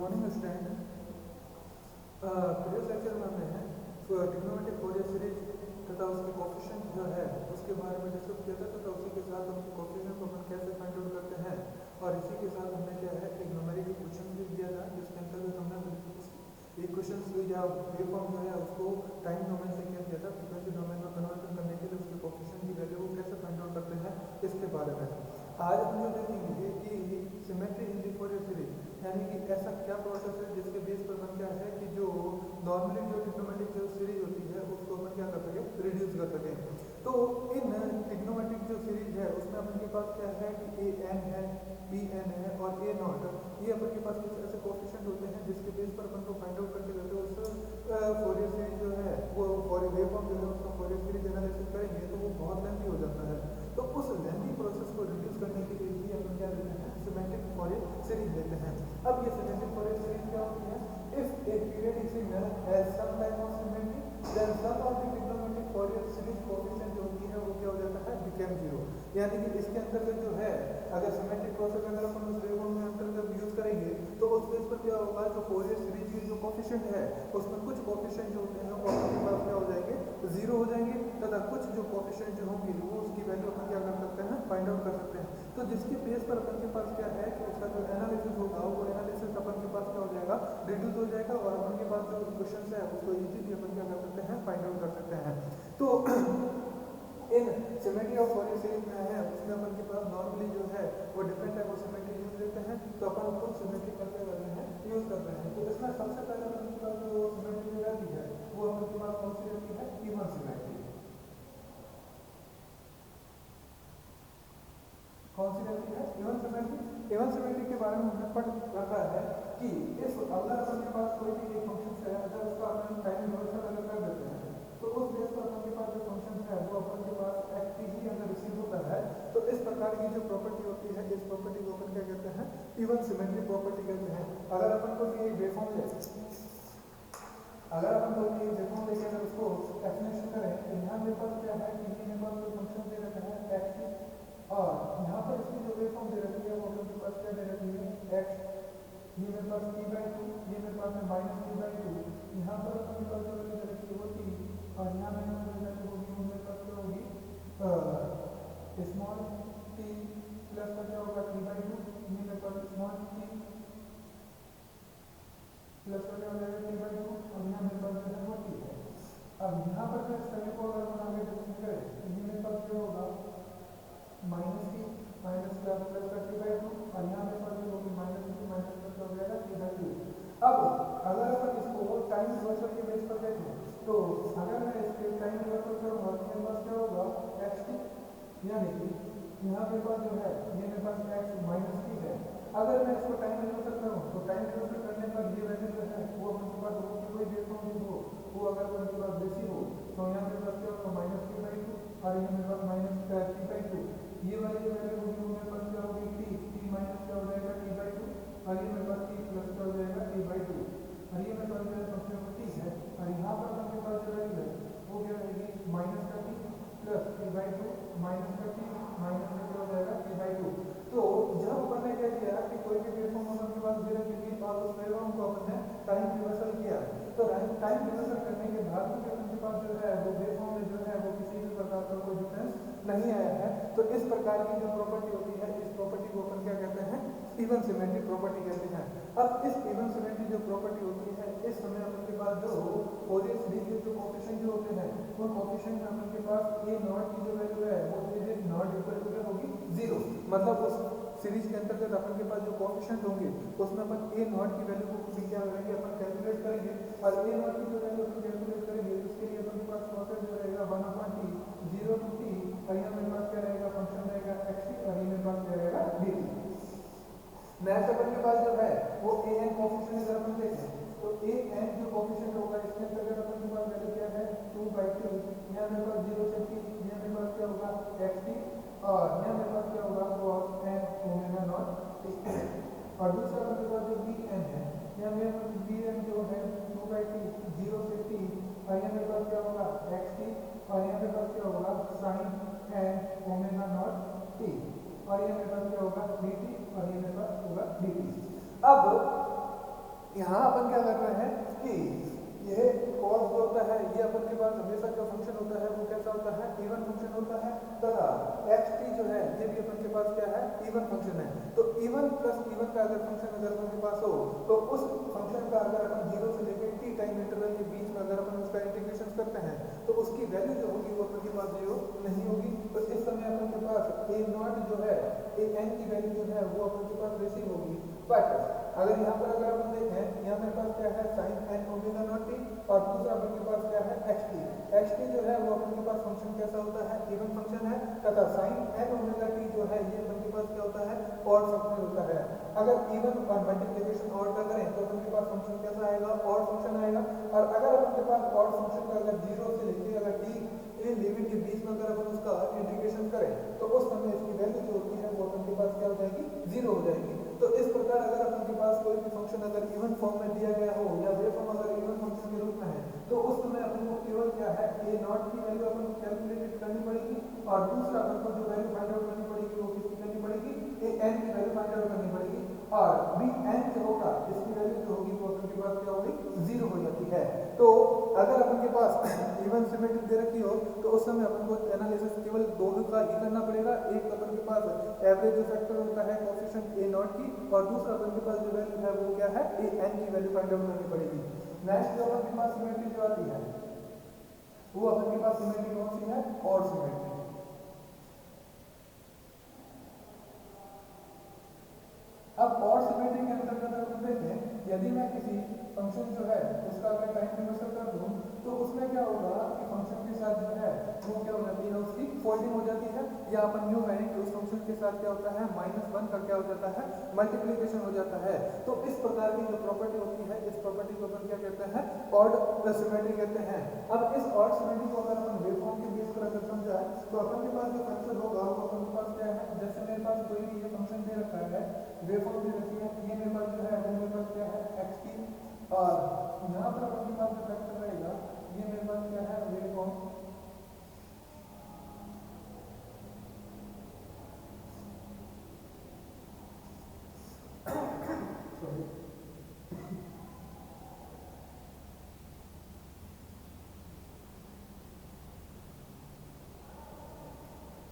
Morning student. Previous lecture में हमने trigonometric Fourier series तथा उसके कोफिशिएंट जो है उसके बारे में डिस्कस किया था तथा उसी के साथ उनके कोफिशिएंट को अपन कैसे फाइंड आउट करते हैं, और इसी के साथ हमने क्या है एक न्यूमेरिकल क्वेश्चन भी दिया था जिसके अंतर्गत हमने एक क्वेश्चन या वेव फॉर्म जो है उसको टाइम डोमेन से क्या किया था, फ्रीक्वेंसी डोमेन में कन्वर्जन करने के लिए उसके कोफिशिएंट की वैल्यू को कैसे फाइंड आउट करते हैं इसके बारे में आज हम जो देखेंगे कि symmetry in the Fourier series, यानी कि ऐसा क्या प्रोसेस है जिसके बेस पर अपन क्या है कि जो नॉर्मली जो ट्रिग्नोमेट्रिक जो सीरीज होती है उसको अपन क्या कर सके, रिड्यूस कर सके। तो इन ट्रिग्नोमेट्रिक जो सीरीज है उसमें अपन के पास क्या है कि ए एन है, बी एन है और ए नॉट, ये अपन के पास कुछ ऐसे कोफिशिएंट होते हैं जिसके बेस पर अपन को फाइंड आउट करके देते हैं उस फोरियर सीरीज जो है वो फॉरियर वेव फॉर्म जो है उसका फोरियर सीरीज एनालिसिस करेंगे तो वो बहुत लेंथी हो जाता है। तो उस लेंथी प्रोसेस को रिड्यूस करने के लिए ही अपन क्या लेते हैं, सिमेट्रिक फोरियर सीरीज लेते हैं। अब ये सिमेट्रिक फोरियर सीरीज क्या होती है? If a periodic signal has some type of symmetry then some of the trigonometric Fourier series coefficient जो होती है वो क्या हो जाता है, बिकम जीरो। यानी कि इसके अंतर्गत जो है अगर सिमेट्रिक प्रोसेस अगर अपन उस वेवफॉर्म में अंतर्गत यूज करेंगे तो उस बेस पर क्या होगा, जो फोरियर सीरीज की जो कोएफिशिएंट है उसमें कुछ कोएफिशिएंट जो होते हैं वो आपके पास क्या हो जाएंगे, जीरो हो जाएंगे, तथा कुछ जो कोएफिशिएंट जो होंगे वो उसकी वैल्यू अपन क्या कर सकते हैं, फाइंड आउट कर सकते हैं। तो जिसके बेस पर अपन के पास क्या है कि उसका जो एनालिसिस होगा वो एनालिसिस अपन के पास क्या हो जाएगा, रिड्यूस हो जाएगा और अपन के पास जो क्वेश्चन है उसको इजीली अपन क्या कर सकते हैं, फाइंड आउट कर सकते हैं। तो इन सिमेट्री ऑफ फोरियर सीरीज में है उसमें अपन के पास नॉर्मली जो है वो different type of symmetry use करते हैं, तो अपन उसको सिमेट्री करके कर रहे हैं, यूज कर रहे हैं। तो इसमें सबसे पहले अपन के पास जो सिमेट्री जो रहती है वो अपन के पास कौन सी रहती है, इवन सिमेट्री। कौन सी रहती है, इवन सिमेट्री। इवन सिमेट्री के बारे में हमने पढ़ रखा है कि इस अगर अपन के पास कोई भी एक फंक्शन है अगर उसका अपन टाइम रिवर्सल अगर कर देते हैं तो उस बेस पर अपन के पास जो फंक्शन है वो अपन के पास xt ही अगर रिसीव होता है तो इस प्रकार की जो प्रॉपर्टी होती है इस प्रॉपर्टी को अपन क्या कहते हैं, इवन सिमेट्री प्रॉपर्टी कहते हैं। अगर अपन को ये वेवफॉर्म ले अगर अपन को ये वेवफॉर्म लेके अगर उसको एक्सप्लेनेशन करें तो यहाँ मेरे पास क्या है कि ये मेरे पास कोई फंक्शन दे रखा है xt और यहाँ पर इसकी जो वेवफॉर्म दे रखी है वो अपन के पास क्या दे रखी है x, ये मेरे पास t/2, ये मेरे पास है -t/2, यहाँ पर अपन के पास जो वैल्यू दे रखी है वो t और यहाँ मेरे पास जो वैल्यू होगी वो मेरे पास क्या होगी, स्मॉल t प्लस का क्या होगा t/2, ये मेरे पास स्मॉल t प्लस का क्या हो जाएगा t/2 और यहाँ मेरे पास जो है वो t है। अब यहाँ पर जो इस वैल्यू को अगर हम आगे डिफरेंशिएट करें तो ये मेरे पास क्या होगा -t माइनस का प्लस का t/2 और यहाँ मेरे पास जो होगी -t माइनस प्लस का हो जाएगा t/2। अब अगर अपन इसको टाइम रिवर्सल के बेस पर देखें तो अगर मैं इसके टाइम रिवर्सल करूंगा तो मेरे पास क्या होगा xt, यानी कि यहाँ मेरे पास जो है ये मेरे पास x माइनस t है। अगर मैं इसको टाइम रिवर्सल करूँ तो टाइम रिवर्सल करने पर ये वैल्यू जो है वो अपने पास हो कि कोई वेवफॉर्म हो वो अगर अपन के पास बेसी हो तो यहाँ मेरे पास क्या होगा -t/2 और यहाँ मेरे पास -t/2, ये वाली जो वैल्यू होगी वो मेरे पास क्या होगी t माइनस क्या हो जाएगा t/2 और ये मेरे पास t प्लस क्या हो जाएगा t/2 और ये मेरे पास जो फंक्शन t है और यहाँ पर अपने पास जो वैल्यू है वो क्या रहेगी माइनस का t प्लस t/2 माइनस का t माइनस का क्या हो जाएगा t/2। तो जब अपन ने क्या किया कि कोई भी वेवफॉर्म अपन के पास दे रखी थी और उस वेवफॉर्म को अपन ने टाइम रिवर्सल किया तो टाइम रिवर्सल करने के बाद भी अपन के पास जो है वो वेवफॉर्म में जो है वो किसी भी प्रकार का कोई डिफरेंस नहीं आया है। तो इस प्रकार की जो प्रॉपर्टी होती है इस प्रॉपर्टी को अपन क्या कहते हैं, इवन सिमेट्री प्रॉपर्टी कहते हैं। अब इस इवन सिमेट्री जो प्रॉपर्टी होती है इस समय अपन के पास जो फोरियर सीरीज के जो कोएफिशिएंट जो होते हैं उन कोएफिशिएंट में अपन के पास a नॉट की जो वैल्यू है वो इज नॉट इक्वल टू क्या होगी, जीरो। मतलब उस सीरीज के अंतर्गत अपन के पास जो कोएफिशिएंट होंगे उसमें अपन a नॉट की वैल्यू को भी क्या करेंगे, अपन कैलकुलेट करेंगे और a नॉट की जो वैल्यू अपन कैलकुलेट करेंगे उसके लिए अपन के पास प्रोसेस जो रहेगा 1/t 0 to t और यहाँ मेरे पास क्या रहेगा फंक्शन रहेगा xt और ये मेरे पास क्या रहेगा dt। नेक्स्ट अपन के पास जो है वो an कोएफिशिएंट अगर अपन देखें तो an जो कोएफिशिएंट होगा इसके अंतर्गत अपन के पास वैल्यू क्या है 2/2, यहाँ मेरे पास 0 से t, यहाँ मेरे पास क्या होगा xt और यहाँ मेरे पास क्या होगा cos n omega naught t। और दूसरा अपन के पास जो bn है यहाँ मेरे पास bn जो है 2/t 0 से t और यहाँ मेरे पास क्या होगा xt और यहाँ मेरे पास क्या होगा sin n omega naught t और ये मेरे पास क्या होगा dt और ये मेरे पास होगा dt। अब यहाँ अपन क्या कर रहे हैं कि यह cos जो होता है ये अपन के पास हमेशा जो फंक्शन होता है वो कैसा होता है, इवन फंक्शन होता है, तथा xt जो है ये भी अपन के पास क्या है, इवन फंक्शन है। तो इवन प्लस इवन का अगर फंक्शन अगर अपन के पास हो तो उस फंक्शन का अगर अपन 0 से लेकर t टाइम इंटरवल के बीच में अगर अपन उसका इंटीग्रेशन करते हैं तो उसकी वैल्यू जो होगी वो अपन के पास 0 नहीं होगी। तो इस समय अपन के पास a नॉट जो है a n की वैल्यू जो है वो अपन के पास वैसी होगी। बट अगर यहाँ पर अगर अपन देखें, यहाँ मेरे पास क्या है sin n omega naught t और दूसरा अपन के पास क्या है xt जो है वो अपन के पास फंक्शन कैसा होता है, इवन फंक्शन है, तथा sin n ओमेगा t जो है ये अपन के पास क्या होता है, ऑड फंक्शन होता है। अगर इवन और मल्टीप्लिकेशन ऑड का करें तो अपन के पास फंक्शन कैसा आएगा, ऑड फंक्शन आएगा। और अगर अपन के पास ऑड फंक्शन का अगर 0 से लेके अगर t लिमिट के बीच में अगर अपन उसका इंटीग्रेशन करें तो उस समय इसकी वैल्यू जो होती है वो अपन के पास क्या हो जाएगी, 0 हो जाएगी। तो इस प्रकार अगर अपन के पास कोई भी फंक्शन अगर इवन फॉर्म में दिया गया हो या वेव फॉर्म अगर इवन फंक्शन के रूप में है तो उस समय अपन को केवल क्या है a नॉट की वैल्यू अपन को कैलकुलेट करनी पड़ेगी और दूसरा अपन को जो वैल्यू फाइंड आउट करनी पड़ेगी वो किसकी करनी पड़ेगी, a n की वैल्यू फाइंड आउट करनी पड़ेगी। और b n जो होगा इसकी वैल्यू जो होगी वो अपन के पास क्या होगी, 0 हो जाती है। तो अगर अपन के पास इवन सिमेट्रिक दे रखी हो तो उस समय अपन को एनालिसिस केवल दोनों का ही करना पड़ेगा। एक अपन के पास एवरेज जो फैक्टर होता है कोएफिशिएंट a नॉट की और दूसरा अपन के पास जो वैल्यू है वो क्या है, a n की वैल्यू फाइंड आउट करनी पड़ेगी। नेक्स्ट जो अपन के पास सिमेट्री जो आती है वो अपन के पास सिमेट्री कौन सी है, ऑड सिमेट्री। अब ऑड सिमेट्री के अंतर्गत अपन देखें, यदि मैं किसी फंक्शन जो है उसका अगर टाइम रिवर्सल कर दूं तो उसमें क्या होगा कि फंक्शन के साथ जो है वो क्या हो जाती है, उसकी फोल्डिंग हो जाती है, या अपन यूं कहें कि उस फंक्शन के साथ क्या होता है, -1 का क्या हो जाता है, मल्टीप्लिकेशन हो जाता है। तो इस प्रकार की जो प्रॉपर्टी होती है इस प्रॉपर्टी को अपन क्या कहते हैं, ऑड सिमेट्री कहते हैं। अब इस ऑड सिमेट्री को अगर अपन वेवफॉर्म के बेस पर अगर समझा तो अपन के पास जो फंक्शन होगा वो अपन के पास क्या है, जैसे मेरे पास कोई भी ये फंक्शन दे रखा है, वेवफॉर्म दे रखी है, ये मेरे पास जो है वो मेरे पास क्या है xt, और यहाँ पर अपन के पास जो फैक्टर रहेगा ये मेरे पास क्या है, वेवफॉर्म। सॉरी,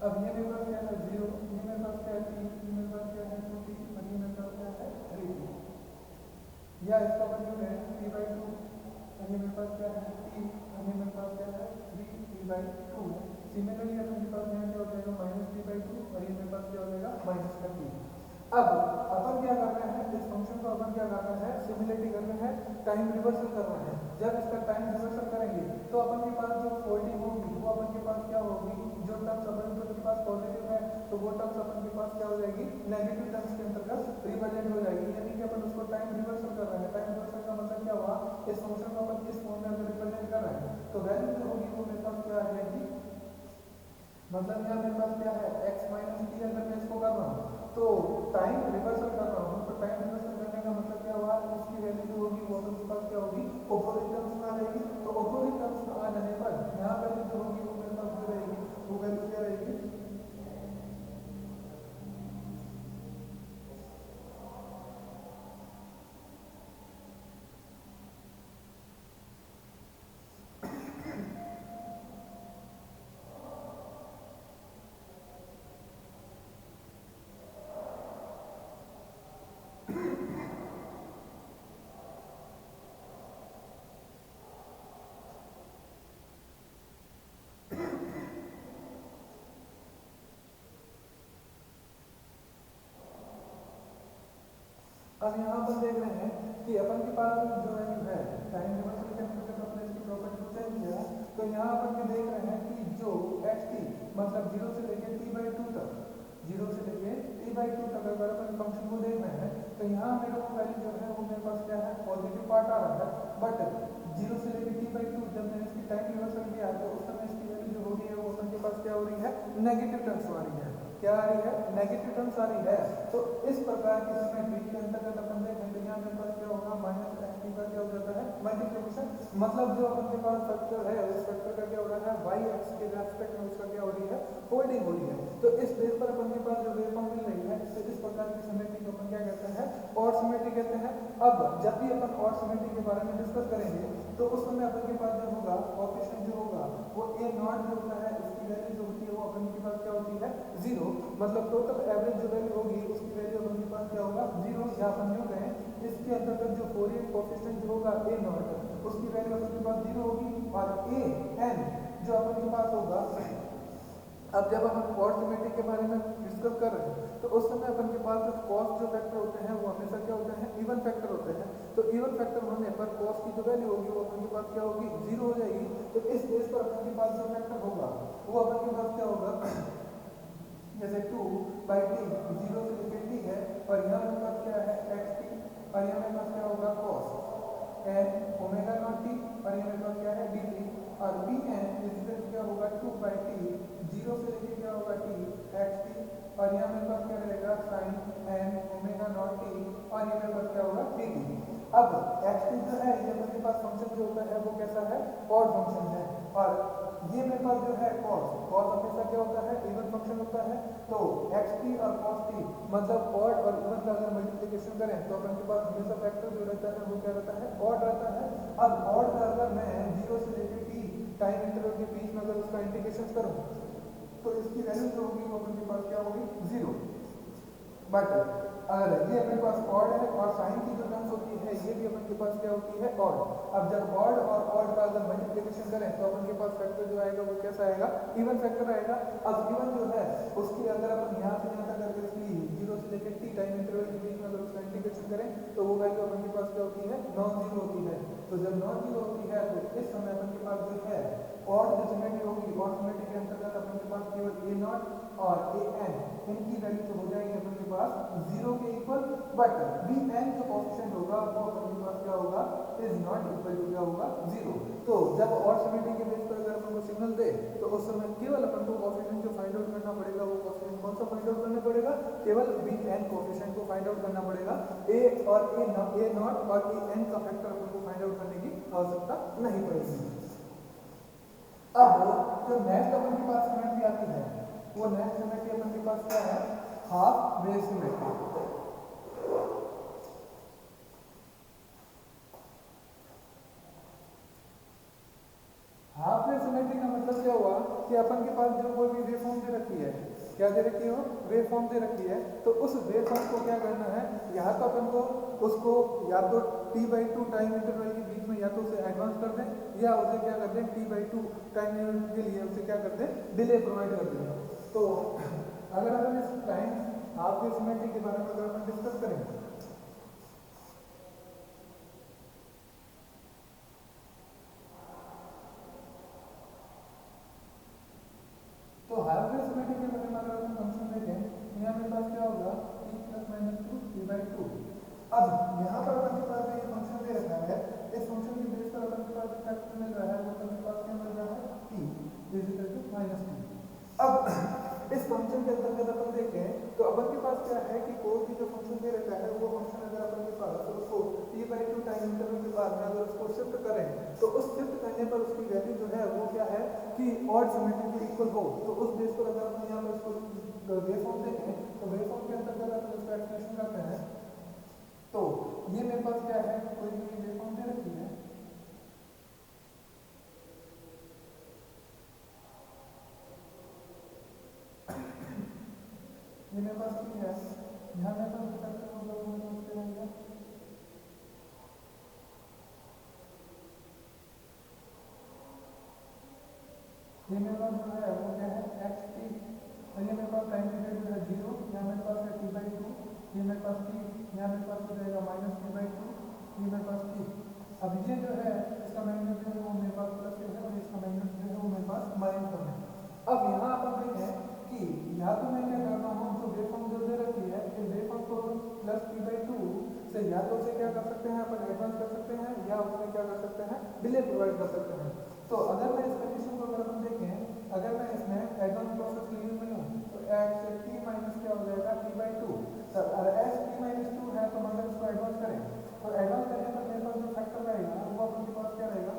अब ये मेरे पास क्या है 0, ये मेरे पास क्या है 3, ये मेरे पास क्या है 2t और ये मेरे पास क्या है 3t, या इसका मतलब है 3/2 और ये मेरे पास क्या है 3 और ये मेरे पास क्या है 3/2। सिमिलरली अपन के पास यहाँ क्या हो जाएगा -3/2 और ये मेरे पास क्या हो जाएगा -3। अब अपन क्या कर रहे हैं, इस फंक्शन को अपन क्या कर रहे हैं, सिमिलरिटी कर रहे हैं, टाइम रिवर्सल कर रहे हैं। जब इसका टाइम रिवर्सल करेंगे तो अपन के पास जो फोल्डिंग होगी वो अपन के पास क्या होगी, जो टर्म्स अपन के पास पॉजिटिव है तो वो टर्म्स अपन के पास क्या हो जाएगी, नेगेटिव टर्म्स के अंतर्गत रिप्रेजेंट हो जाएगी। यानी कि अपन उसको टाइम रिवर्सल कर रहे हैं। टाइम रिवर्सल का मतलब क्या हुआ, इस फंक्शन को अपन इस फॉर्म में अगर रिप्रेजेंट कर रहे हैं तो वैल्यू जो होगी वो मेरे पास क्या आ जाएगी, मतलब यहाँ मेरे पास क्या है x माइनस टी, अगर मैं इसको कर रहा हूँ तो टाइम रिवर्सल कर रहा हूँ तो टाइम रिवर्सल करने का मतलब क्या हुआ, उसकी वैल्यू जो होगी वो अपन के पास क्या होगी, ऑपोजिट टर्म्स में आ जाएगी। तो ऑपोजिट टर्म्स में आ जाने पर यहाँ वैल्यू जो होगी वो मेरे पास जो रहेगी वो वैल्यू क्या रहेगी, अब यहाँ पर देख रहे हैं कि अपन के पास जो वैल्यू है टाइम रिवर्सल के अंतर्गत अपने इसकी प्रॉपर्टी को चेंज किया तो यहाँ अपन ये देख रहे हैं कि जो xt मतलब 0 से लेके t/2 तक, 0 से लेके t/2 तक अगर अपन फंक्शन को देख रहे हैं तो यहाँ मेरे को वैल्यू जो है वो मेरे पास क्या है, पॉजिटिव पार्ट आ रहा है। बट 0 से लेके t/2 जब मैंने इसकी टाइम रिवर्सल किया तो उस समय इसकी वैल्यू जो होगी वो अपन के पास क्या हो रही है, नेगेटिव टर्म्स आ रही है। क्या आ रही है, नेगेटिव टर्म्स आ रही है। तो इस प्रकार की सिमेट्री के अंतर्गत अपन देखें तो यहाँ मेरे पास क्या होगा, -xt का क्या हो जाता है मल्टीप्लिकेशन, मतलब जो अपन के पास फैक्टर है उस फैक्टर का क्या हो रहा है, y के रेस्पेक्ट में उसका क्या हो रही है, फोल्डिंग हो रही है। तो इस बेस पर अपन के पास जो वेवफॉर्म मिल रही है तो इस प्रकार की सिमेट्री को अपन क्या कहते हैं, ऑड सिमेट्री कहते हैं। देखते हैं। अब जब भी अपन ऑड सिमेट्री के बारे में डिस्कस करेंगे तो उस समय अपन के पास जो होगा कोएफिशिएंट जो होगा वो a नॉट जो होता है उसकी वैल्यू जो होती है वो अपन के पास क्या होती है 0, मतलब टोटल एवरेज जो वैल्यू होगी उसकी वैल्यू अपन के पास क्या होगा 0, या अपन यूं कहें इसके अंतर्गत जो फोरियर कोएफिशिएंट जो होगा a नॉट उसकी वैल्यू अपन के पास 0 होगी, और a n जो अपन के पास होगा। अब जब हम ऑड सिमेट्री के बारे में डिस्कस कर रहे हैं तो उस समय अपन के पास कॉस जो फैक्टर होते हैं वो हमेशा क्या होते हैं इवन फैक्टर होते हैं। तो इवन फैक्टर होने पर कॉस की जो वैल्यू होगी वो अपन के पास क्या होगी 0 हो जाएगी। तो इस बेस पर अपन के पास जो फैक्टर होगा वो अपन के पास क्या होगा, जैसे 2/t 0 से लेकर t है, और यहाँ मेरे पास क्या है xt, और यहाँ मेरे पास क्या होगा cos n omega naught t, और यहाँ मेरे पास क्या है dt, और bn इज क्या होगा 2/t 0 से लेके क्या होगा t xt, और यहाँ मेरे पास क्या रहेगा sin n omega naught t, और ये मेरे पास क्या होगा dt। अब xt जो है ये मेरे पास फंक्शन जो होता है वो कैसा है ऑड फंक्शन है, और ये मेरे पास जो है cos हमेशा क्या होता है इवन फंक्शन होता है। तो xt और cos t मतलब ऑड और इवन का अगर मल्टीप्लिकेशन करें तो अपन के पास हमेशा फैक्टर जो रहता है वो क्या रहता है ऑड रहता है। अब ऑड का अगर मैं 0 से लेकर t टाइम इंटरवल के बीच में अगर उसका इंटीग्रेशन करूं तो इसकी वैल्यू जो होगी वो अपन के पास क्या होगी 0। बट अगर ये अपने पास ऑड है और साइन की जो टर्म्स होती है ये भी अपन के पास क्या होती है ऑड। अब जब ऑड और ऑड का अगर मल्टीप्लिकेशन करें तो अपन के पास फैक्टर जो आएगा वो कैसा आएगा इवन फैक्टर आएगा। अब इवन जो है उसकी अगर अपन यहाँ से यहाँ तक अगर इसकी 0 से लेकर t टाइम इंटरवल के बीच में अगर उसका इंटीग्रेशन करें तो वो वैल्यू अपन के पास क्या होती है नॉन जीरो होती है। तो जब नॉन जीरो होती है तो इस समय अपन के पास जो है ऑड जो सिमेट्री होगी ऑड सिमेट्री के अंतर्गत अपन के पास केवल a नॉट और a n इनकी वैल्यू जो हो जाएगी अपन के पास 0 के इक्वल, बट bn जो कोएफिशिएंट होगा वो अपन के पास क्या होगा इज नॉट इक्वल टू क्या होगा 0। तो जब ऑड सिमेट्री के बेस पर अगर अपन को सिग्नल दे तो उस समय केवल अपन को कोएफिशिएंट जो फाइंड आउट करना पड़ेगा वो कोएफिशिएंट कौन सा फाइंड आउट करना पड़ेगा, केवल bn कोएफिशिएंट को फाइंड आउट करना पड़ेगा। a और a नॉट और an का फैक्टर अपन को फाइंड आउट करने की आवश्यकता नहीं पड़ेगी। अब जो नेक्स्ट अपन के पास सिमेट्री आती है वो नेक्स्ट सिमेट्री अपन के पास क्या है half wave symmetry. Half wave symmetry का मतलब क्या हुआ कि अपन के पास जो कोई भी वेव फॉर्म दे रखी है, क्या दे रखी हो वेव फॉर्म दे रखी है, तो उस वेव फॉर्म को क्या करना है यहाँ तो अपन को उसको या तो t/2 टाइम इंटरवल के बीच में या तो उसे एडवांस कर दें या उसे क्या कर दें t/2 टाइम इंटरवल के लिए उसे क्या कर दें डिले प्रोवाइड कर दें। तो अगर अपन इस टाइम हाफ वेव सिमेट्री के बारे में अगर अपन डिस्कस करें तो हाफ वेव सिमेट्री के बारे में अगर अपन फंक्शन देखें तो यहाँ मेरे पास क्या होगा t ± 2 t/2। अब यहाँ पर अपन के पास ये फंक्शन दे रखा है, इस फंक्शन के बेस पर अपन के पास फैक्टर मिल रहा है वो अपन के पास क्या मिल रहा है t = -t। अब इस फंक्शन के अंतर्गत अपन देखें तो अपन के पास क्या है कि कोई भी जो फंक्शन दे रखा है वो फंक्शन अगर अपन के पास तो उसको t/2 टाइम इंटरवल के बाद में अगर उसको शिफ्ट करें तो उस शिफ्ट करने पर उसकी वैल्यू जो है वो क्या है कि ऑड सिमेट्री के इक्वल हो। तो उस बेस पर अगर अपन यहाँ पर इसको वेव फॉर्म देखें तो वेव फॉर्म के अंतर्गत अपन इसका एक्सप्रेशन करते हैं तो ये मेरे पास क्या है कोई भी वेव फॉर्म दे रखी है ये मेरे पास ठीक है, यहाँ मेरे पास फैक्टर होगा वो मेरे पास क्या रहेगा ये मेरे पास जो है वो क्या है xt, और ये मेरे पास टाइम पीरियड जो है 0, यहाँ मेरे पास है t/2, ये मेरे पास t, यहाँ मेरे पास हो जाएगा -t/2, ये मेरे पास t। अब ये जो है इसका मैग्नीट्यूड जो है वो मेरे पास प्लस है और इसका मैग्नीट्यूड जो है वो मेरे पास -1 है। अब यहाँ अपन देखें कि या तो मैं क्या कर रहा हूँ जो वेव फॉर्म जो दे रखी है इस वेव फॉर्म को +t/2 से या तो उसे क्या कर सकते हैं अपन एडवांस कर सकते हैं या उसमें क्या कर सकते हैं डिले प्रोवाइड कर सकते हैं। तो अगर मैं इस कंडीशन को अगर अपन देखें अगर मैं इसमें एडवांस प्रोसेस के लिए में लूँ तो x t माइनस क्या हो जाएगा t/2। तो अगर x t-2 है तो अगर इसको एडवांस करें तो एडवांस करने पर मेरे पास जो फैक्टर रहेगा वो अपन के पास क्या रहेगा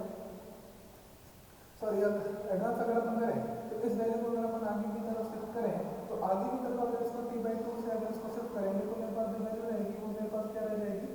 सॉरी एडवांस अगर अपन करें तो इस वैल्यू को अगर अपन आगे की तरफ शिफ्ट करें तो आगे की तरफ अगर इसको t/2 से अगर इसको शिफ्ट करेंगे तो मेरे पास जो वैल्यू रहेगी वो मेरे पास क्या रह जाएगी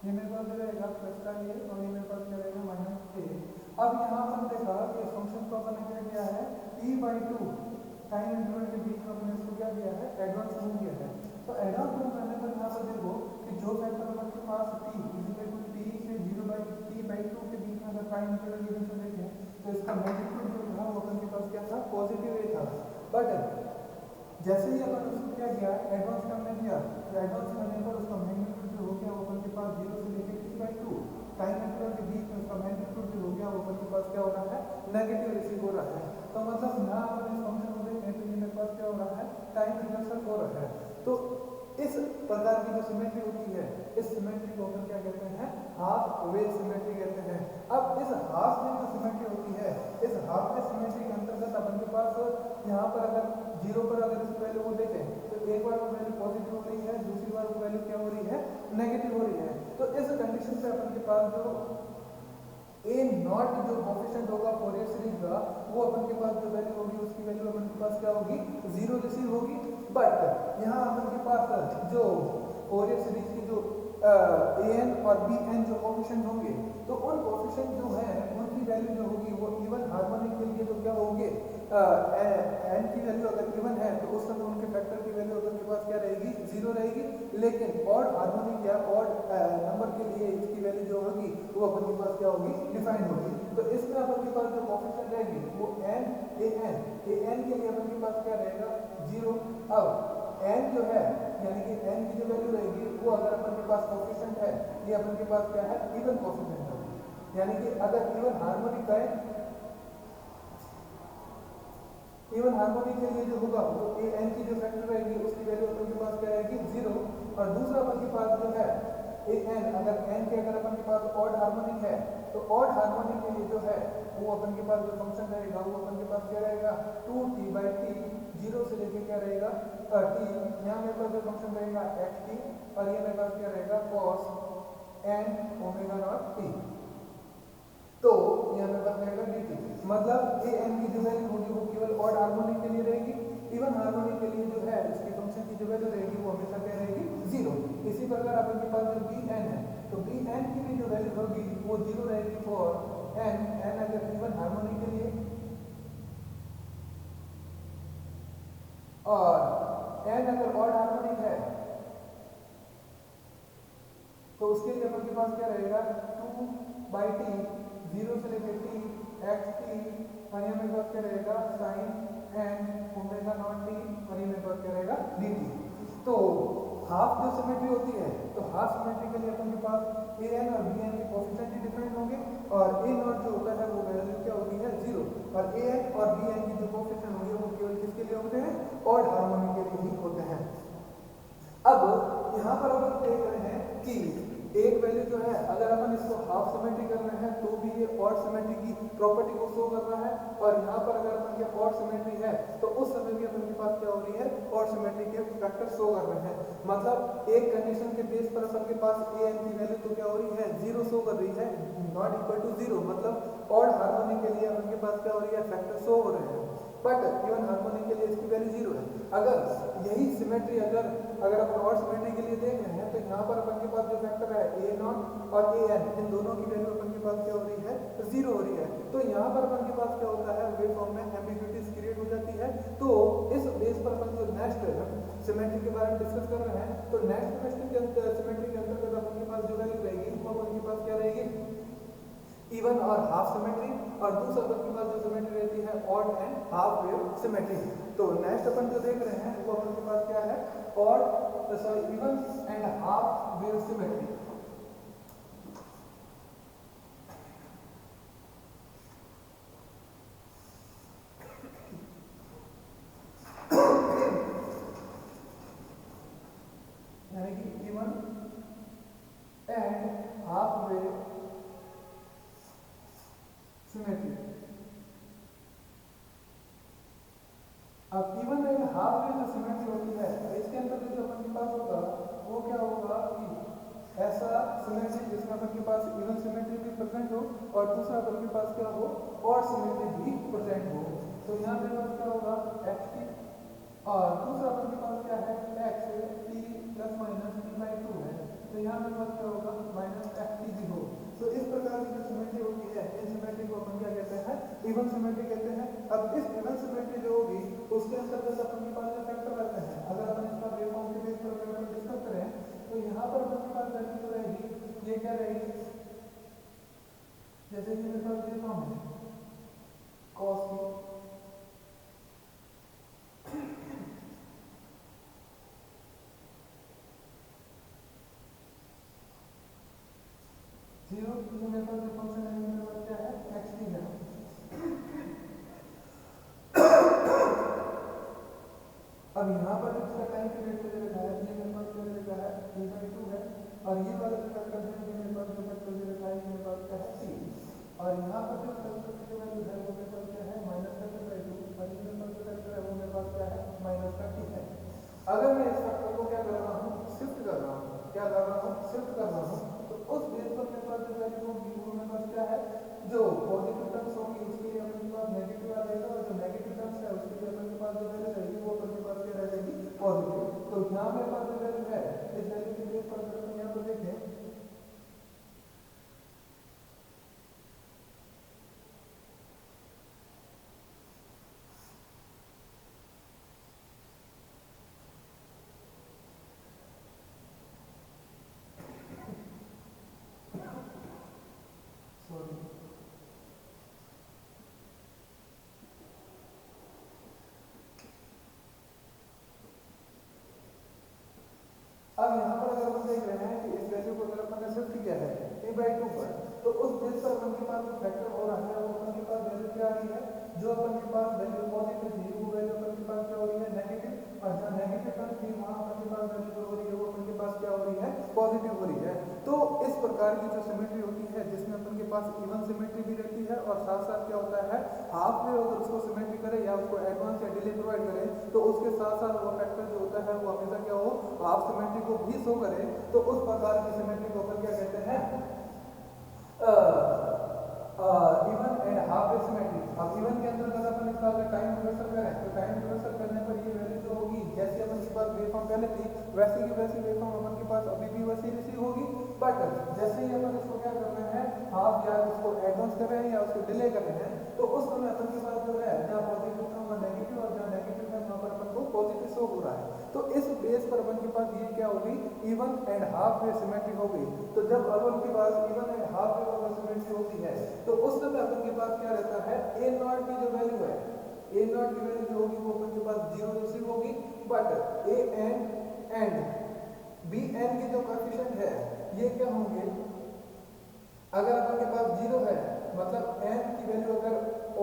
ये मेरे पास रहेगा प्लस का ये और ये मेरे पास क्या रहेगा माइनस ए। अब यहाँ पर देखा कि इस फंक्शन को अपन ने क्या किया है e/2 टाइम इंटरवल के बीच में अपने इसको क्या किया है एडवांस मूव किया है। तो एडवांस मूव करने पर यहाँ पर देखो कि जो फैक्टर अपन के पास t t से 0/t/2 के बीच में अगर टाइम इंटरवल के बीच में देखें तो इसका मैग्नीट्यूड जो था वो अपन के पास क्या था पॉजिटिव ए था। बट जैसे ही अपन उसको क्या किया एडवांस करने दिया तो एडवांस करने पर उसका मैग्नीट्यूड जो हो गया वो अपन के पास 0 से लेकर t/2 टाइम इंटरवल के बीच में उसका मैग्नीट्यूड जो हो गया वो अपन के पास क्या हो रहा है नेगेटिव रिसीव हो रहा है। तो मतलब यहाँ अपन इस फंक्शन को देखें तो ये मेरे पास क्या हो रहा है टाइम रिवर्सल हो रहा है। तो इस प्रकार की जो सिमेट्री होती है इस सिमेट्री को अपन क्या कहते हैं हाफ वेव सिमेट्री कहते हैं। अब इस हाफ वेव जो सिमेट्री होती है इस हाफ वेव सिमेट्री के अंतर्गत अपन के पास यहाँ पर अगर 0 पर अगर इस वैल्यू को देखें तो एक बार वो वैल्यू पॉजिटिव हो रही है दूसरी बार वो वैल्यू क्या हो रही है नेगेटिव हो रही है। तो इस कंडीशन पे अपन के पास जो ए नॉट जो कोफिशिएंट होगा फॉरियर सीरीज का वो अपन के पास जो वैल्यू होगी उसकी वैल्यू अपन के पास क्या होगी 0 रिसीव होगी। बट यहाँ अपन के पास जो फॉरियर सीरीज की जो an और bn जो कोफिशिएंट होंगे तो उन कोफिशिएंट जो है उनकी वैल्यू जो होगी वो इवन हार्मोनिक के लिए तो क्या होंगे n की वैल्यू अगर इवन है तो उस समय उनके फैक्टर की वैल्यू अपन के पास क्या रहेगी 0 रहेगी। लेकिन ऑड हार्मोनिक या ऑड नंबर के लिए इसकी वैल्यू जो होगी वो अपन के पास क्या होगी डिफाइंड होगी। तो इसमें अपन के पास जो कोफिशिएंट रहेगी वो n an के लिए अपन के पास क्या रहेगा 0। अब n जो है यानी कि n की जो वैल्यू रहेगी वो अगर अपन के पास कोफिशिएंट है ये अपन के पास क्या है इवन कोफिशिएंट है। यानी कि अगर इवन हार्मोनिक है इवन हार्मोनिक के लिए जो होगा वो an की जो फैक्टर रहेगी उसकी वैल्यू अपन के पास क्या रहेगी 0। और दूसरा अपन के पास जो है an अगर n के अगर अपन के पास ऑड हार्मोनिक है तो ऑड हार्मोनिक के लिए जो है वो अपन के पास जो फंक्शन रहेगा वो अपन के पास क्या रहेगा 2t/t 0 से लेके क्या रहेगा t। यहाँ मेरे पास जो फंक्शन रहेगा xt और ये मेरे पास क्या रहेगा cos n omega naught t। तो यहाँ मेरे पास रहेगा dt मतलब an की जो वैल्यू होगी वो केवल ऑड हार्मोनिक के लिए रहेगी। इवन हार्मोनिक के लिए जो है इसके फंक्शन की जो वैल्यू रहेगी वो हमेशा क्या रहेगी 0। इसी प्रकार अपन के पास जो bn है तो bn की भी जो वैल्यू होगी वो 0 रहेगी फॉर n अगर इवन हार्मोनिक के लिए और n अगर ऑड हार्मोनिक है तो उसके लिए अपन के पास क्या रहेगा 2/t 0 से लेकर t xt और ये मेरे पास क्या रहेगा sin n omega naught t और ये मेरे पास क्या रहेगा dt। तो हाफ जो सिमेट्री होती है तो हाफ सिमेट्री के लिए अपन के पास an और bn के कोफिशिएंट डिफरेंट होंगे और a नॉट जो होता है वो वैल्यू क्या होती है 0 और an और bn की जो कोफिशिएंट होंगे वो केवल किसके लिए होते हैं ऑड हार्मोनिक के लिए ही होते हैं। अब यहाँ पर अपन देख रहे हैं कि एक वैल्यू जो है अगर अपन इसको हाफ सिमेट्री कर रहे हैं तो भी ये ऑड सिमेट्री की प्रॉपर्टी को शो कर रहा है और यहाँ पर अगर अपन के ऑड सिमेट्री है तो उस समय भी अपन के पास क्या हो रही है ऑड सिमेट्री के फैक्टर शो कर रहे हैं। मतलब एक कंडीशन के बेस पर अपन के पास an की वैल्यू तो क्या हो रही है 0 शो कर रही है नॉट इक्वल टू 0 मतलब ऑड हार्मोनिक के लिए अपन के पास क्या हो रही है फैक्टर शो हो रहे हैं। बट इवन हार्मोनिक के लिए इसकी वैल्यू 0 है। अगर यही सिमेट्री अगर अपन ऑड सिमेट्री के लिए देख रहे हैं तो यहाँ पर अपन के पास जो फैक्टर है a0 और an इन दोनों की वैल्यू अपन के पास क्या हो रही है 0 हो रही है। तो यहाँ पर अपन के पास क्या होता है वेव फॉर्म में एम्बिग्यूइटीज क्रिएट हो जाती है। तो इस बेस पर अपन जो नेक्स्ट सिमेट्री के बारे में डिस्कस कर रहे हैं तो नेक्स्ट सिमेट्री के अंतर्गत अपन के पास जो वैल्यू रहेगी वो अपन के पास क्या रहेगी इवन और हाफ सिमेट्री और दूसरा अपन के पास जो सिमेट्री रहती है odd and half wave symmetry. तो नेक्स्ट अपन जो देख रहे हैं वो अपन के पास क्या है odd sorry even and half wave symmetry. यानी कि even and half wave symmetry. अब इवन एंड हाफ वेव जो सिमेट्री होती है इसके अंदर जो अपन के पास होगा वो क्या होगा कि ऐसा सिमेट्री जिसमें अपन के पास इवन सिमेट्री भी प्रेजेंट हो और दूसरा अपन के पास क्या हो ऑड सिमेट्री भी प्रेजेंट हो। तो यहाँ पे पास क्या होगा xt और दूसरा अपन के पास क्या है x t plus minus t/2 है। तो यहाँ पे पास क्या होगा माइनस इवन सिमेट्री कहते हैं। अब इस इवन सिमेट्री जो होगी उसके अंतर्गत अपन के पास जो फैक्टर रहते हैं, अगर अपन इसका वेवफॉर्म के बेस पर अगर अपन डिस्कस करें तो यहाँ पर अपन के पास वैल्यू जो रहेगी ये क्या रहेगी, जैसे कि मेरे पास वेवफॉर्म है cos की 0, ये मेरे पास जो फंक्शन है मेरे पास क्या है x t है। अब यहाँ पर जो इसका टाइम पीरियड मुझे लिखा है ये मेरे पास क्या लिखा है t/2 है, और ये वाला जो फैक्टर है ये मेरे पास जो फैक्टर मुझे लिखा है ये मेरे पास क्या है t, और यहाँ पर जो फैक्टर की वैल्यू है वो मेरे पास क्या है -32, और ये मेरे पास जो फैक्टर है वो मेरे पास क्या है -30 है। अगर मैं इस फैक्टर को क्या कर रहा हूँ शिफ्ट कर रहा हूँ, क्या कर रहा हूँ शिफ्ट कर रहा हूँ, तो उस बेस पर मेरे पास जो वैल्यू होगी वो मेरे पास क्या है जो पॉजिटिव टर्म्स होंगी उसके लिए अपने पास नेगेटिव आ जाएगा, और जो नेगेटिव टर्म्स है उसके लिए अपने पास जो वैल्यू रहेगी वो अपने पास क्या रहेगी पॉजिटिव। तो यहाँ मेरे पास जो वैल्यू है इस वैल्यू के बेस पर अगर हम यहाँ पर देखें अब यहाँ पर अगर हम देख रहे हैं कि इस वैल्यू को अगर अपन ने शिफ्ट किया है t/2 पर, तो उस बेस पर अपन के पास जो फैक्टर हो रहा है वो अपन के पास वैल्यू क्या आ रही है, जो अपन के पास वैल्यू पॉजिटिव थी वो वैल्यू अपन के पास क्या हो रही है नेगेटिव, और जहाँ नेगेटिव टर्म थी वहाँ अपन के पास वैल्यू जो हो रही है वो अपन के पास क्या हो रही है पॉजिटिव हो रही है। तो इस प्रकार की जो सिमेट्री होती है जिसमें अपन के पास इवन सिमेट्री भी रहती है, और साथ साथ क्या होता है हाफ में अगर उसको सिमेट्री करे या उसको एडवांस या डिले प्रोवाइड करे तो उसके साथ साथ वो फैक्टर जो होता है वो हमेशा क्या हो हाफ सिमेट्री को भी शो करे, तो उस प्रकार की सिमेट्री को अपन क्या कहते हैं even and half way symmetry. अब इवन के अंदर अगर अपन इसका टाइम रिवर्सल करें तो टाइम रिवर्सल करने पर ये वैल्यू जो होगी जैसे अपन के पास वेवफॉर्म पहले थी वैसी की वैसी वेवफॉर्म अपन के पास अभी भी वैसी रिसीव होगी, बट जैसे ही अपन इसको क्या कर रहे हैं हाफ या उसको एडवांस कर रहे हैं या उसको डिले कर रहे हैं, तो उस समय अपन के पास जो है जहाँ पॉजिटिव था वहाँ नेगेटिव, और जहाँ नेगेटिव है वहाँ पर अपन को पॉजिटिव शो हो रहा है। तो इस बेस पर अपन के पास ये क्या होगी even and half way symmetry हो गई। तो जब अपन के पास इवन एंड हाफ वे अगर सिमेट्री होती है तो उस समय अपन के पास क्या रहता है ए नॉट की जो वैल्यू है ए नॉट की वैल्यू जो होगी वो अपन के पास 0 रिसीव होगी, but a and b n की जो कोएफिशिएंट है ये क्या होंगे, अगर अपन के पास 0 है मतलब n की वैल्यू अगर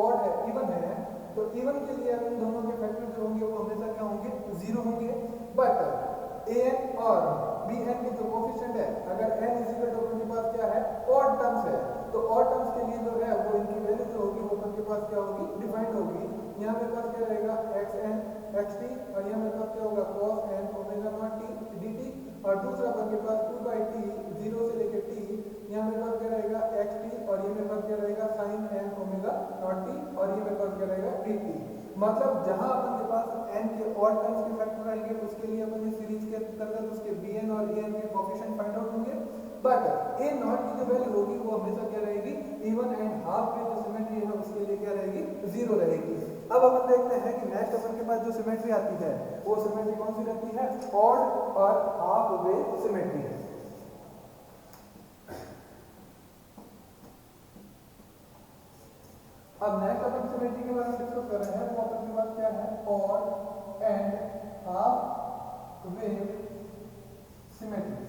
ऑड है इवन है तो इवन के लिए इन दोनों के फैक्टर जो होंगे वो हमेशा क्या होंगे 0 होंगे, बट ए एन और बी एन की जो कोएफिशिएंट है अगर n इज इक्वल टू अपन के पास क्या है ऑड टर्म्स है, तो ऑड टर्म्स के लिए जो है वो इनकी वैल्यू जो होगी वो अपन के पास क्या होगी डिफाइंड होगी। यहाँ मेरे पास क्या रहेगा xn xt, और यहाँ मेरे पास क्या होगा cos n omega naught t dt, और दूसरा अपन के पास 2/t 0 से लेकर t, यहाँ मेरे पास क्या रहेगा xt, और ये मेरे पास क्या रहेगा sin n omega naught t, और ये मेरे पास क्या रहेगा dt। मतलब जहां अपन के पास n के ऑड टर्म्स के फैक्टर आएंगे उसके लिए अपन इस सीरीज के अंतर्गत उसके bn और an के कोएफिशिएंट फाइंड आउट होंगे, बट ए नॉट की जो वैल्यू होगी वो हमेशा क्या रहेगी इवन एंड हाफ में जो सिमेट्री है उसके लिए क्या रहेगी 0 रहेगी। अब अपन देखते हैं कि नेक्स्ट अपन के पास जो सिमेट्री आती है वो सिमेट्री कौन सी रहती है ऑड और हाफ वे सिमेट्री। अब नेक्स्ट अपन सिमेट्री के बारे में डिस्कस कर रहे हैं, वो अपन के पास क्या है odd and half way symmetry.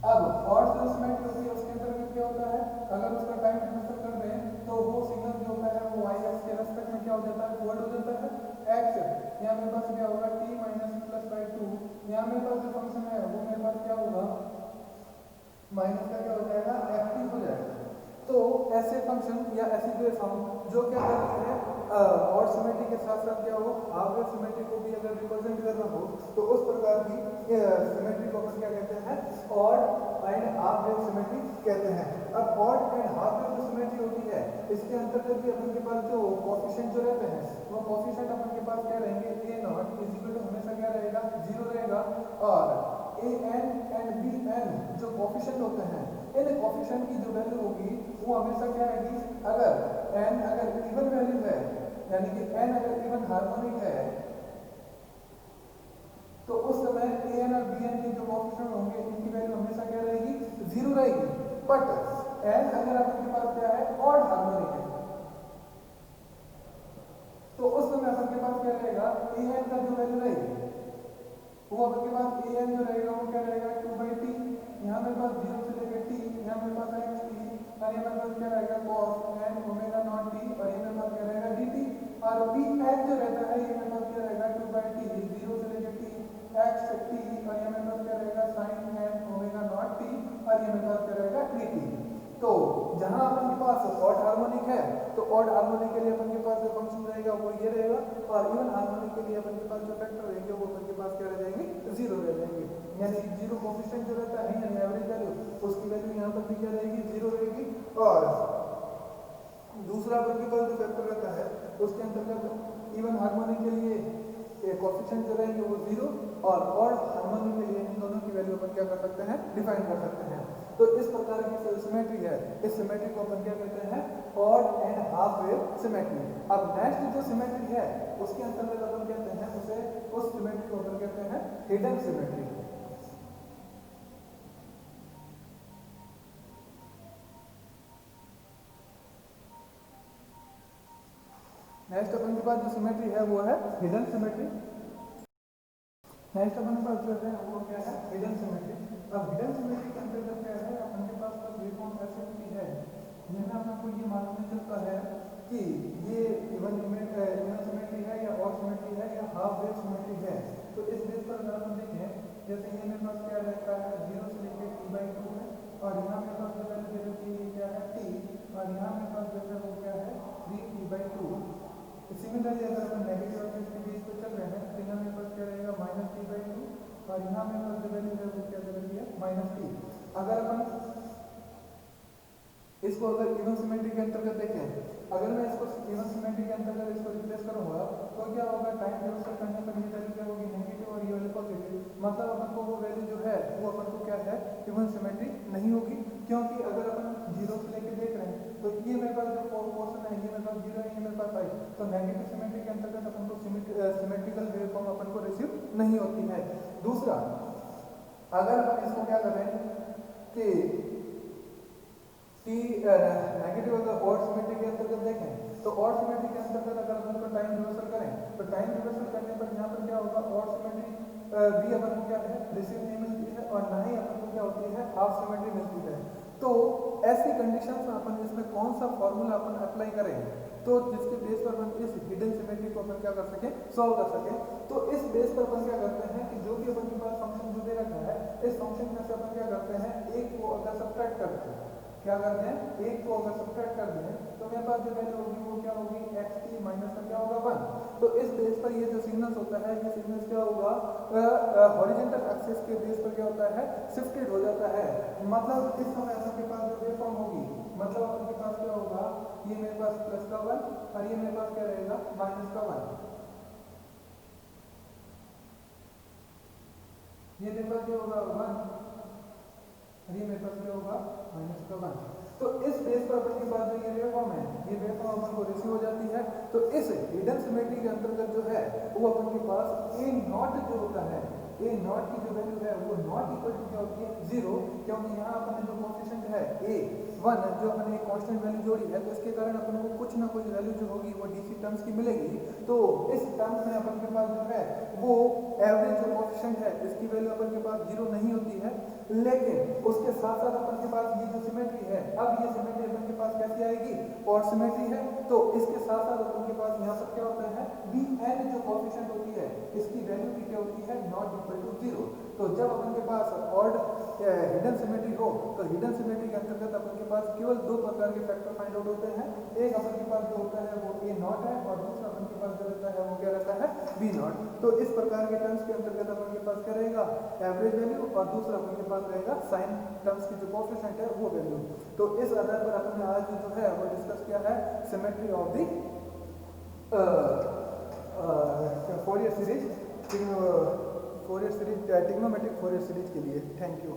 अब ऑड जो सिमेट्री होती है उसके अंतर्गत क्या होता है अगर उसका टाइम रिवर्सल कर दें तो वो सिग्नल जो होता है वो y एक्स के रेस्पेक्ट में क्या हो जाता है फॉरवर्ड हो जाता है x, यहाँ मेरे पास क्या होगा t - t+/2, यहाँ मेरे पास जो फंक्शन है वो मेरे पास क्या होगा माइनस का क्या हो जाएगा ft हो जाएगा। तो ऐसे फंक्शन या ऐसी वेवफॉर्म जो क्या करती है ऑड सिमेट्री के साथ साथ क्या हो हाफ वेव सिमेट्री को भी अगर रिप्रेजेंट करना हो तो उस प्रकार की सिमेट्री को अपन क्या कहते हैं odd and half wave symmetry कहते हैं। अब ऑड एंड हाफ वेव जो सिमेट्री होती है इसके अंतर्गत भी अपन के पास जो कोएफिशिएंट जो रहते हैं वो कोएफिशिएंट अपन के पास क्या रहेंगे a naught is equal to हमेशा क्या रहेगा 0 रहेगा, और a n and b n जो कोएफिशिएंट होते हैं इन कोफिशिएंट की जो वैल्यू होगी वो हमेशा क्या रहेगी, अगर n अगर इवन वैल्यू है, यानी कि n अगर इवन हार्मोनिक है, तो उस समय an और bn के जो कोफिशिएंट होंगे इनकी वैल्यू हमेशा क्या रहेगी, 0 रहेगी। बट n अगर आपके पास क्या है, ऑड हार्मोनिक है, तो उस समय आपके पास क्या रहेगा, an का जो वैल्यू रहेगी वो आपके पास an जो रहेगा वो क्या रहेगा, 2/t, यहाँ मेरे पास 0 से लेकर t, यहाँ मेरे पास है xt, और यहाँ मेरे पास क्या रहेगा cos n omega naught t, और ये मेरे पास क्या रहेगा dt, और bn जो रहता है ये मेरे पास क्या रहेगा 2/t, 0 से लेकर t x t, और ये मेरे पास क्या रहेगा sin n omega naught t, और ये मेरे पास क्या रहेगा dt। तो जहां अपन के पास ऑड हार्मोनिक है तो ऑड हार्मोनिक के लिए अपन के पास जो फंक्शन रहेगा वो ये रहेगा, और इवन हार्मोनिक के लिए अपन के पास जो फैक्टर रहेंगे वो अपन के पास क्या रह जाएंगे, 0 रह जाएंगे। यानी 0 कोफिशिएंट जो रहता है यानी एवरेज वैल्यू, उसकी वैल्यू यहाँ पर भी क्या रहेगी, 0 रहेगी। और दूसरा अपन के पास जो फैक्टर रहता है उसके अंतर्गत इवन हार्मोनिक के लिए कोफिशिएंट जो रहेंगे वो 0, और ऑड हार्मोनिक के लिए इन दोनों की वैल्यू अपन क्या कर सकते हैं, डिफाइन कर सकते हैं। तो इस प्रकार की सिमेट्री है, इस सिमेट्री को अपन क्या कहते हैं, odd and half wave symmetry. अब नेक्स्ट जो सिमेट्री है उसके अंतर्गत अपन कहते हैं उसे, उस सिमेट्री को अपन कहते हैं हिडन सिमेट्री। नेक्स्ट अपन के पास जो सिमेट्री है वो है हिडन सिमेट्री। नेक्स्ट अपन के पास जो है वो क्या है, हिडन सिमेट्री। अब हिडन सिमेट्री के अंतर्गत क्या है, अपन के पास कुछ वेवफॉर्म ऐसे होती है जिनमें आपको ये मालूम चलता है कि ये इवन सिमेट्री है या ऑड सिमेट्री है या हाफ वेव सिमेट्री है। तो इस बेस पर अगर अपन देखें, जैसे ये मेरे पास क्या रहता है 0 से लेकर t/2 है, और यहाँ मेरे पास जो वैल्यू दे रखी है क्या है t, और यहाँ मेरे पास जो है वो क्या है 3t/2। सिमिलरली अगर अपन नेगेटिव एक्सिस के बीच पे चल रहे हैं तो यहाँ मेरे पास क्या रहेगा -t/2, और यहाँ मेरे पास जो वैल्यू है वो क्या दे रखी है -t। अगर अपन इसको अगर इवन सिमेट्री के अंतर्गत देखें, अगर मैं इसको इवन सिमेट्री के अंतर्गत इसको रिप्लेस करूंगा तो क्या होगा, टाइम रिवर्सल करने पर ये वैल्यू क्या होगी, नेगेटिव, और ये वाली पॉजिटिव। मतलब अपन को वो वैल्यू जो है वो अपन को क्या है, इवन सिमेट्री नहीं होगी, क्योंकि अगर अपन 0 से लेके देख रहे हैं तो ये मेरे पास जो पोर्शन है ये मेरे पास 0 है, ये मेरे पास 5, तो नेगेटिव सिमेट्री के अंतर्गत अपन को सिमेट्रिकल वेवफॉर्म अपन को रिसीव नहीं होती है। दूसरा, अगर अपन इसको क्या करें कि नेगेटिव अगर ऑड सिमेट्री के अंतर्गत देखें तो ऑड सिमेट्री के अंतर्गत अगर अपन को टाइम रिवर्सल करें तो टाइम रिवर्सल करने पर यहाँ पर क्या होगा, ऑड सिमेट्री भी अपन को क्या है रिसीव नहीं मिलती है, और ना ही अपन को क्या होती है हाफ सिमेट्री मिलती है। तो ऐसी कंडीशंस में अपन इसमें कौन सा फॉर्मूला अपन अप्लाई करें तो जिसके बेस पर अपन इस हिडन सिमेट्री को अपन क्या कर सके, सॉल्व कर सके। तो इस बेस पर अपन क्या करते हैं कि जो भी अपन के पास फंक्शन जो दे रखा है इस फंक्शन में से अपन क्या करते हैं, एक को अगर सब्ट्रैक्ट करते हैं, क्या करते हैं, एक को अगर सब्ट्रैक्ट कर दें तो मेरे पास जो वैल्यू होगी वो क्या होगी, xt माइनस का क्या होगा 1। तो इस बेस पर ये जो सिग्नल्स होता है ये सिग्नल्स क्या होगा, हॉरिजॉन्टल एक्सिस के बेस पर क्या होता है, शिफ्टेड हो जाता है। मतलब इस समय आपके पास जो वेवफॉर्म होगी, मतलब आपके पास क्या होगा, ये मेरे पास प्लस का 1 और ये मेरे पास क्या रहेगा माइनस का 1, ये मेरे पास क्या होगा 1 और ये मेरे पास क्या होगा माइनस का 1। तो इस बेस पर अपन के पास जो ये वेवफॉर्म है ये वेवफॉर्म अपन को रिसीव हो जाती है। तो इस हिडन सिमेट्री के अंतर्गत जो है वो अपन के पास ए नॉट जो होता है, ए नॉट की जो वैल्यू है वो नॉट इक्वल टू क्या होती है 0, क्योंकि यहाँ अपन जो कोफिशिएंट है a1 जो अपन एक कांस्टेंट वैल्यू जोड़ी है तो इसके कारण अपन को कुछ ना कुछ वैल्यू जो होगी वो डीसी टर्म्स की मिलेगी। तो इस टर्म्स में अपन के पास जो है वो एवरेज जो कोफिशिएंट है इसकी वैल्यू अपन के पास 0 नहीं होती है, लेकिन उसके साथ साथ अपन के पास ये जो सिमेट्री है, अब ये सिमेट्री अपन के पास कैसी आएगी, और सिमेट्री है तो इसके साथ साथ अपन के पास यहाँ पर क्या होता है bn जो कोफिशिएंट होती है इसकी वैल्यू भी क्या होती है नॉट इक्वल टू 0। तो जब अपन के पास ऑड हिडन सिमेट्री हो तो हिडन सिमेट्री के अंतर्गत अपन के पास केवल दो प्रकार के फैक्टर फाइंड आउट होते हैं, एक अपन के पास जो होता है वो a नॉट है और दूसरा अपन के पास जो रहता है वो क्या रहता है b नॉट। तो इस प्रकार के टर्म्स के अंतर्गत अपन के पास क्या रहेगा एवरेज वैल्यू और दूसरा अपन के पास रहेगा साइन टर्म्स की जो कोफिशिएंट है वो वैल्यू। तो इस आधार पर अपन ने आज जो है वो डिस्कस किया है symmetry of the Fourier series, trigonometric Fourier series के लिए। Thank you.